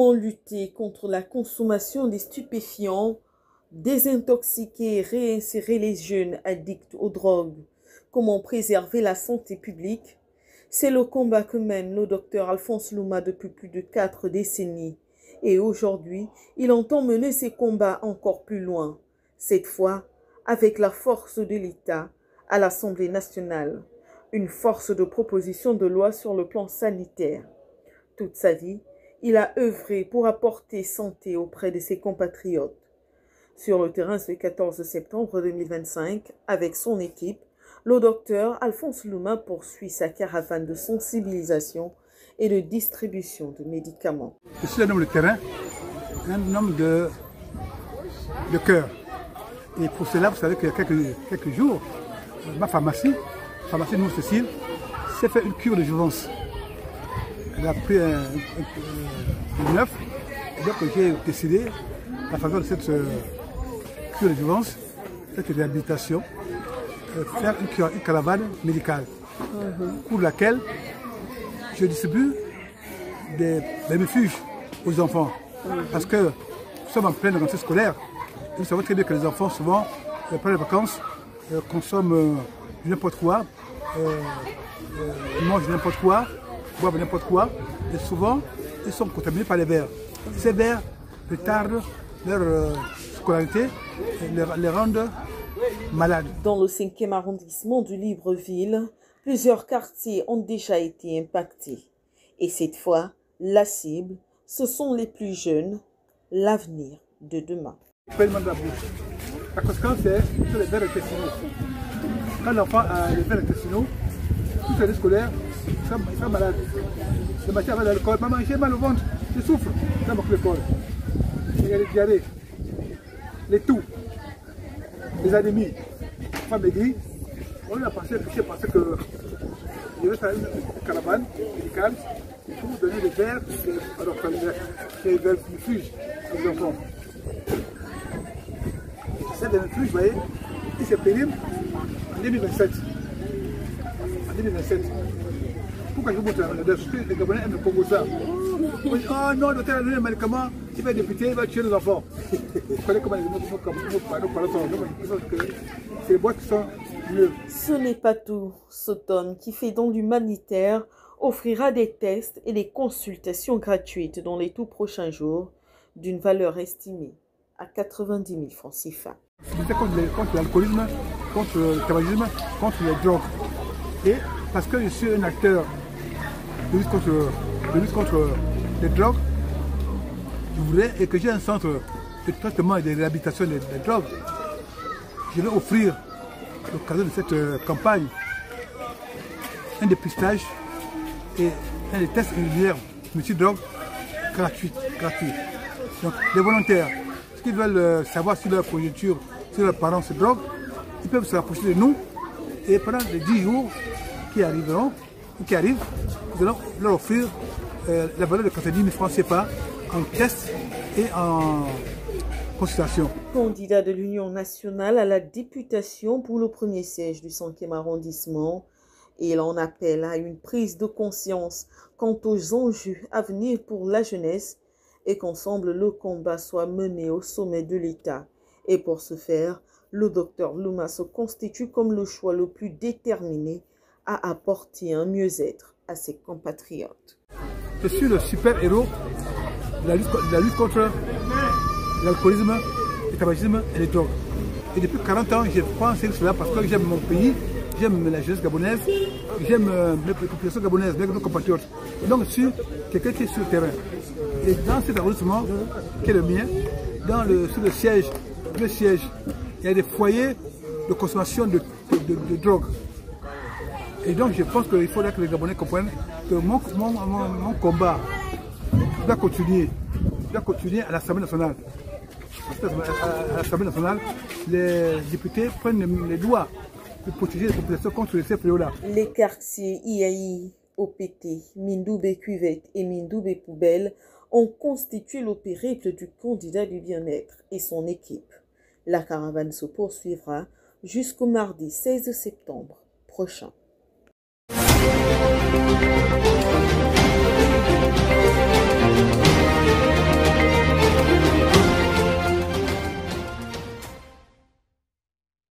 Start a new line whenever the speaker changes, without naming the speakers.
Comment lutter contre la consommation des stupéfiants, désintoxiquer et réinsérer les jeunes addicts aux drogues? Comment préserver la santé publique? C'est le combat que mène le docteur Alphonse Louma depuis plus de 4 décennies. Et aujourd'hui, il entend mener ces combats encore plus loin, cette fois avec la force de l'État à l'Assemblée nationale, une force de proposition de loi sur le plan sanitaire. Toute sa vie, il a œuvré pour apporter santé auprès de ses compatriotes. Sur le terrain ce 14 septembre 2025, avec son équipe, le docteur Alphonse Louma poursuit sa caravane de sensibilisation et de distribution de médicaments.
Je suis un homme de terrain, un homme de cœur. Et pour cela, vous savez qu'il y a quelques jours, ma pharmacie Nous Cécile, s'est fait une cure de jouvence. Elle a pris un neuf, et donc j'ai décidé, à faveur de cette cure de jouvence, cette réhabilitation, faire une caravane médicale, pour laquelle je distribue des refuges aux enfants. Parce que nous sommes en pleine rentrée scolaire. Et nous savons très bien que les enfants, souvent, pendant les vacances, consomment n'importe quoi, mangent n'importe quoi, boivent n'importe quoi. Et souvent, ils sont contaminés par les vers. Ces vers retardent leur scolarité et les rendent malades.
Dans le 5e arrondissement du Libreville, plusieurs quartiers ont déjà été impactés. Et cette fois, la cible, ce sont les plus jeunes, l'avenir de demain.
La conséquence, c'est sur les vers intestinaux. Quand l'enfant a les vers intestinaux, toute l'année scolaire, il sera malade. Le matin avant l'école, maman, j'ai mal au ventre, je souffre. Ça manque l'école. Il y a les diarrhées, les toux, les anémies, les femmes maigries. On a pensé que il reste une caravane médicale pour vous donner des verres, des verres refuges aux enfants. Ces verres refuges, vous voyez, ils se périment en 2027. En 2027. Pourquoi je vous montre la parce que les Gabonais aiment le Congo ça. Oh non, le docteur a donné un médicament, il va députer, il va tuer les enfants. Vous connaissez comment les parents sont. C'est les boîtes qui sont mieux.
Ce n'est pas tout. Soton, qui fait don l'humanitaire, offrira des tests et des consultations gratuites dans les tout prochains jours, d'une valeur estimée à 90 000 francs CFA.
C'est contre l'alcoolisme, contre le tabagisme, contre les drogues. Et parce que je suis un acteur de lutte contre les drogues, je voudrais, et que j'ai un centre de traitement et de réhabilitation des drogues, je vais offrir, à l'occasion de cette campagne, un dépistage et un test régulier multidrogue gratuit. Donc les volontaires, ceux qui veulent savoir si leur conjoncture, si leurs parents se droguent, ils peuvent se rapprocher de nous et pendant les 10 jours qui arrivent, nous allons leur offrir la valeur de 90 000 francs CFA en test et en consultation.
Candidat de l'Union nationale à la députation pour le premier siège du 5e arrondissement, il en appelle à une prise de conscience quant aux enjeux à venir pour la jeunesse et qu'ensemble le combat soit mené au sommet de l'État. Et pour ce faire, le docteur Louma se constitue comme le choix le plus déterminé à apporter un mieux-être à ses compatriotes.
Je suis le super-héros de la lutte contre l'alcoolisme, le tabagisme et les drogues. Et depuis 40 ans, je pense cela parce que j'aime mon pays, j'aime la jeunesse gabonaise, j'aime les populations gabanaises, nos compatriotes. Et donc je suis quelqu'un qui est sur le terrain. Et dans cet arrondissement, qui est le mien, sur le siège, il y a des foyers de consommation de drogue. Et donc je pense qu'il faudrait que les Gabonais comprennent que mon combat doit continuer à l'Assemblée nationale. À l'Assemblée nationale, les députés prennent les lois pour protéger les populations contre ces fléaux-là.
Les quartiers IAI, OPT, Mindoubé Cuvette et Mindoubé Poubelle ont constitué le périple du candidat du bien-être et son équipe. La caravane se poursuivra jusqu'au mardi 16 septembre prochain.